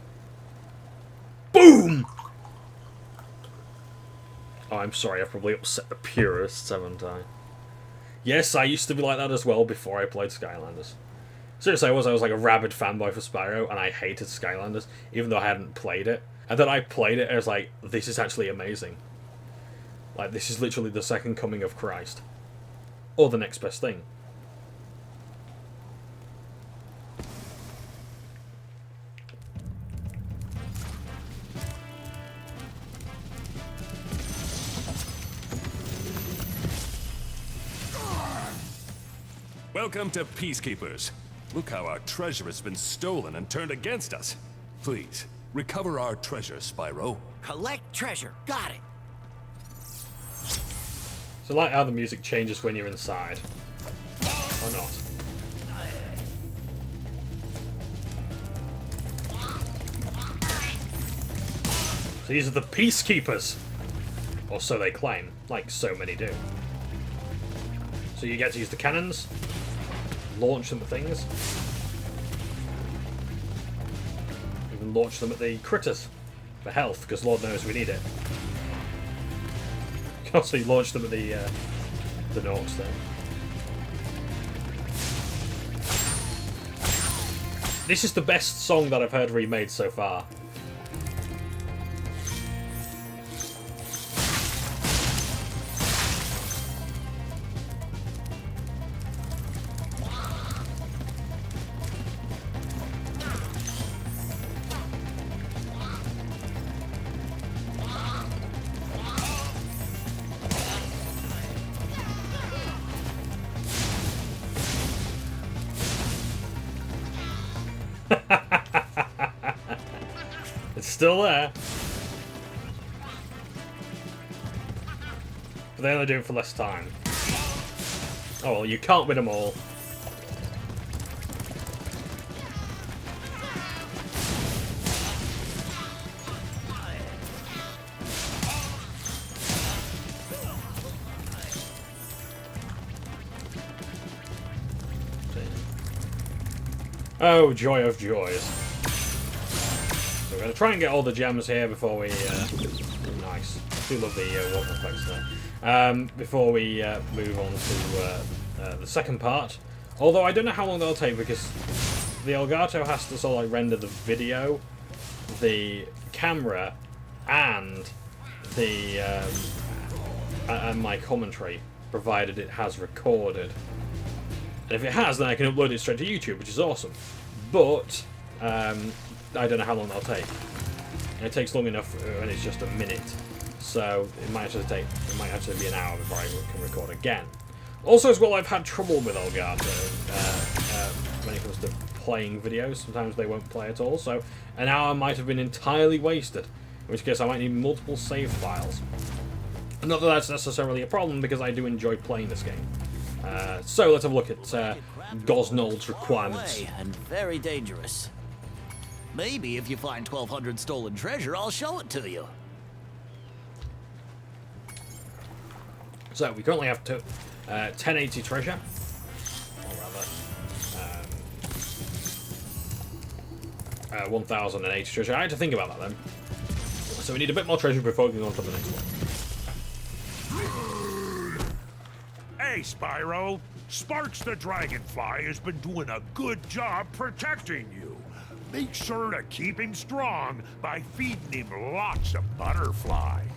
Boom! Oh, I'm sorry, I've probably upset the purists, haven't I? Yes, I used to be like that as well before I played Skylanders. Seriously, I was like a rabid fanboy for Spyro, and I hated Skylanders, even though I hadn't played it. And then I played it, and I was like, this is actually amazing. Like, this is literally the second coming of Christ. Or the next best thing. Welcome to Peacekeepers. Look how our treasure has been stolen and turned against us. Please, recover our treasure, Spyro. Collect treasure. Got it. So I like how the music changes when you're inside. Or not. So these are the Peacekeepers. Or so they claim. Like so many do. So you get to use the cannons. Launch them at things. You can launch them at the critters. For health, because Lord knows we need it. You can also launch them at the Norks there. This is the best song that I've heard remade so far. It's still there. But they only do it for less time. Oh well, you can't win them all. Oh, joy of joys. So we're going to try and get all the gems here before we... nice. I do love the water effects there. Before we move on to the second part. Although I don't know how long that'll take because the Elgato has to sort of like render the video, the camera, and the and my commentary, provided it has recorded. And if it has, then I can upload it straight to YouTube, which is awesome. But I don't know how long that'll take. It takes long enough when it's just a minute, so it might actually be an hour before I can record again. Also, as well, I've had trouble with Elgato when it comes to playing videos. Sometimes they won't play at all, so an hour might have been entirely wasted. In which case, I might need multiple save files. Not that that's necessarily a problem, because I do enjoy playing this game. So let's have a look at Gosnold's requirements. And very dangerous. Maybe if you find 1,200 stolen treasure, I'll show it to you. So we currently have 1080 treasure, or rather 1080 treasure. I had to think about that then. So we need a bit more treasure before we can go on to the next one. Hey, Spyro. Sparks the Dragonfly has been doing a good job protecting you. Make sure to keep him strong by feeding him lots of butterflies.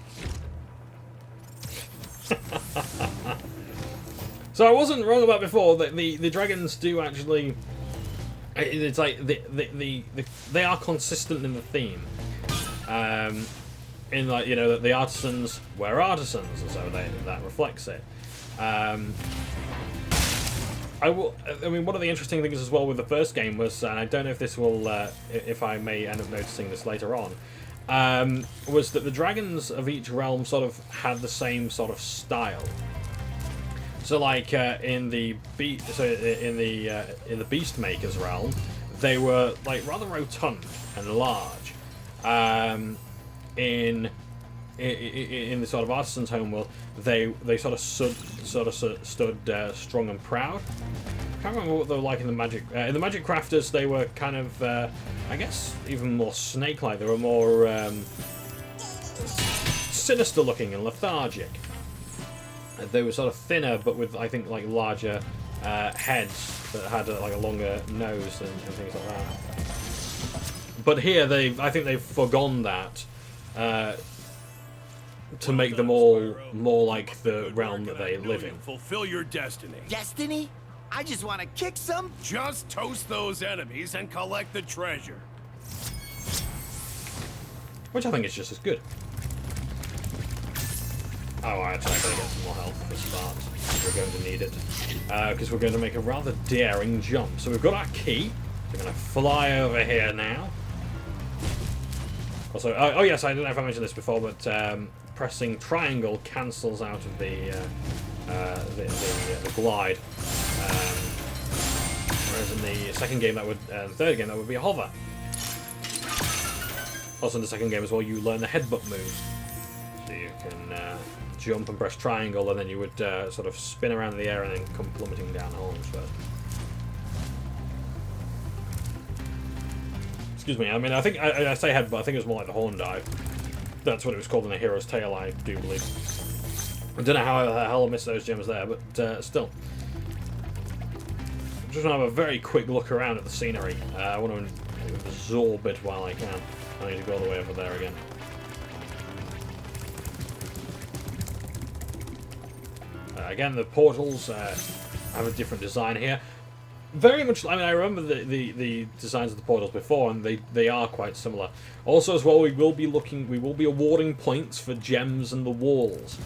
So I wasn't wrong about before that the dragons do actually. It's like they are consistent in the theme. In like, you know, that the artisans were artisans, and so that reflects it. I mean, one of the interesting things as well with the first game was, and I don't know if this will, if I may end up noticing this later on, was that the dragons of each realm sort of had the same sort of style. So, like in the Beastmaker's realm, they were like rather rotund and large. In the sort of artisan's homeworld, they sort of stood strong and proud. I can't remember what they were like in the magic. In the magic crafters, they were kind of, I guess, even more snake-like. They were more sinister-looking and lethargic. They were sort of thinner, but with, I think, like larger heads that had like a longer nose and things like that. But here, I think they've forgone that. To make them all more like the realm that they live in. Fulfill your destiny. Destiny? I just want to kick some. Just toast those enemies and collect the treasure. Which I think is just as good. Oh, actually, I better get some more health for start. We're going to need it. Because we're going to make a rather daring jump. So we've got our key. We're going to fly over here now. Also, oh yes, I don't know if I mentioned this before, but pressing triangle cancels out of the glide. Whereas in the second game, that would, third game, that would be a hover. Also in the second game as well, you learn the headbutt move. So you can jump and press triangle, and then you would sort of spin around the air and then come plummeting down holes first. Excuse me, I mean, I think, I say headbutt, I think it was more like the horn dive. That's what it was called in A Hero's Tale, I do believe. I don't know how the hell I missed those gems there, but still. I'm just going to have a very quick look around at the scenery. I want to absorb it while I can. I need to go all the way over there again. Again, the portals have a different design here. Very much, I mean, I remember the designs of the portals before, and they are quite similar. Also, as well, we will be awarding points for gems and the walls,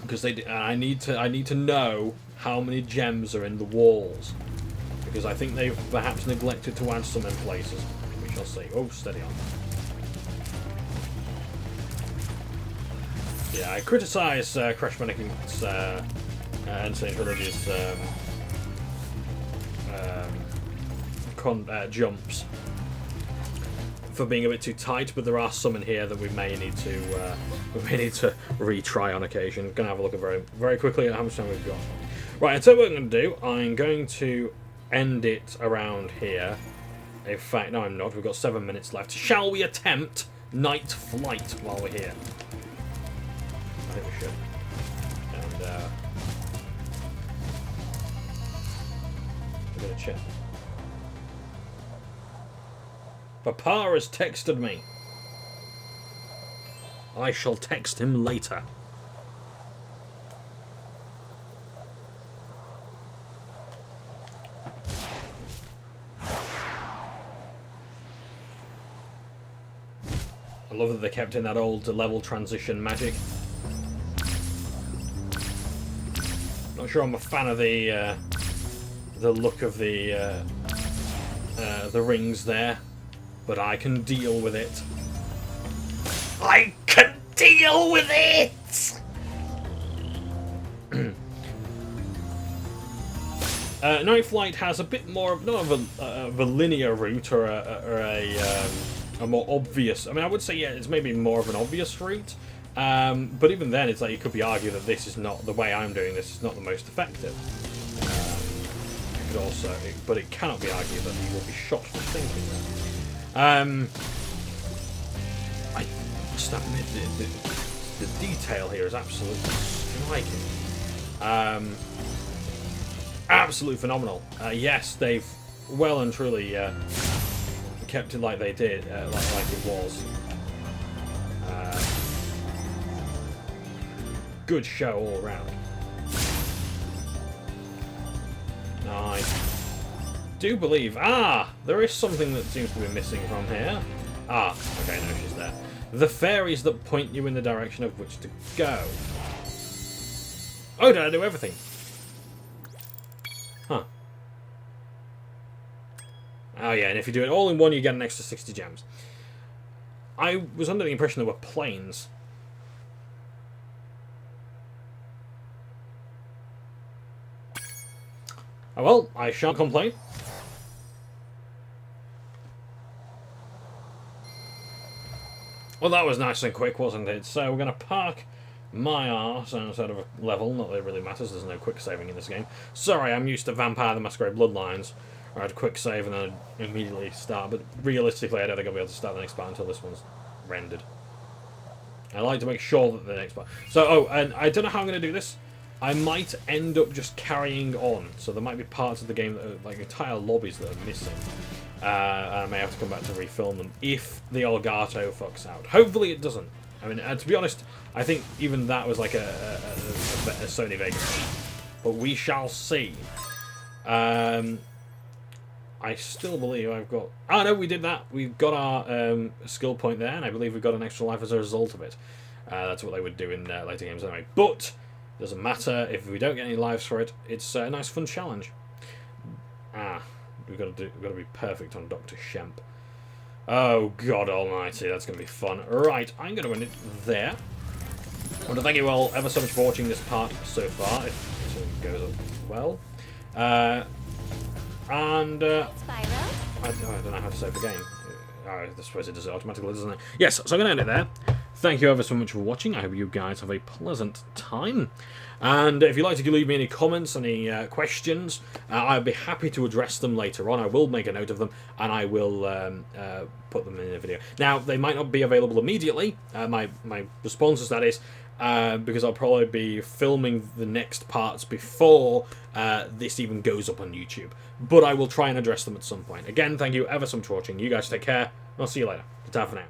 because I need to know how many gems are in the walls, because I think they've perhaps neglected to add some in places. We shall see. Oh, steady on. Yeah, I criticise Crash Bandicoots and Reignited Trilogy's jumps for being a bit too tight, but there are some in here that we may need to retry on occasion. Gonna have a look at very quickly at how much time we've got. Right, and so what I'm going to do, I'm going to end it around here. In fact, no, I'm not. We've got 7 minutes left. Shall we attempt night flight while we're here? I think we should. And we're going to check. Papa has texted me. I shall text him later. I love that they kept in that old level transition magic. Not sure I'm a fan of the look of the rings there, but I can deal with it. I can deal with it! Night Flight has a bit more of, not of a linear route or a more obvious. I mean, I would say, yeah, it's maybe more of an obvious route, but even then, it's like it could be argued that this is not the way I'm doing this is not the most effective. It could also, but it cannot be argued that you will be shot for thinking that. I must admit, the detail here is absolutely striking. Absolutely phenomenal. Yes, they've well and truly kept it like they did, like it was. Good show all around. I do believe... there is something that seems to be missing from here. Okay, no, she's there. The fairies that point you in the direction of which to go. Oh, did I do everything? Huh. Oh yeah, and if you do it all in one, you get an extra 60 gems. I was under the impression there were planes. Oh well, I shan't complain. Well, that was nice and quick, wasn't it? So we're going to park my arse outside of a level. Not that it really matters, there's no quick saving in this game. Sorry, I'm used to Vampire the Masquerade Bloodlines, where I'd quick save and then I'd immediately start, but realistically I don't think I'll be able to start the next part until this one's rendered. I like to make sure that the next part... So, oh, and I don't know how I'm going to do this. I might end up just carrying on, so there might be parts of the game that are, like, entire lobbies that are missing. And I may have to come back to refilm them if the Elgato fucks out. Hopefully it doesn't. I mean, to be honest, I think even that was like a Sony Vegas thing. But we shall see. I still believe I've got... Oh, no, we did that. We've got our skill point there, and I believe we've got an extra life as a result of it. That's what they would do in later games anyway. But doesn't matter if we don't get any lives for it. It's a nice, fun challenge. We've got to be perfect on Dr. Shemp. Oh, God almighty, that's going to be fun. Right, I'm going to end it there. I want to thank you all ever so much for watching this part so far, if it goes up well. I don't know how to save the game. I suppose it does it automatically, doesn't it? Yes, so I'm going to end it there. Thank you ever so much for watching. I hope you guys have a pleasant time. And if you'd like to leave me any comments, any questions, I'd be happy to address them later on. I will make a note of them, and I will put them in a video. Now, they might not be available immediately, my responses, that is, because I'll probably be filming the next parts before this even goes up on YouTube. But I will try and address them at some point. Again, thank you ever so much for watching. You guys take care. I'll see you later. Ta-ta for now.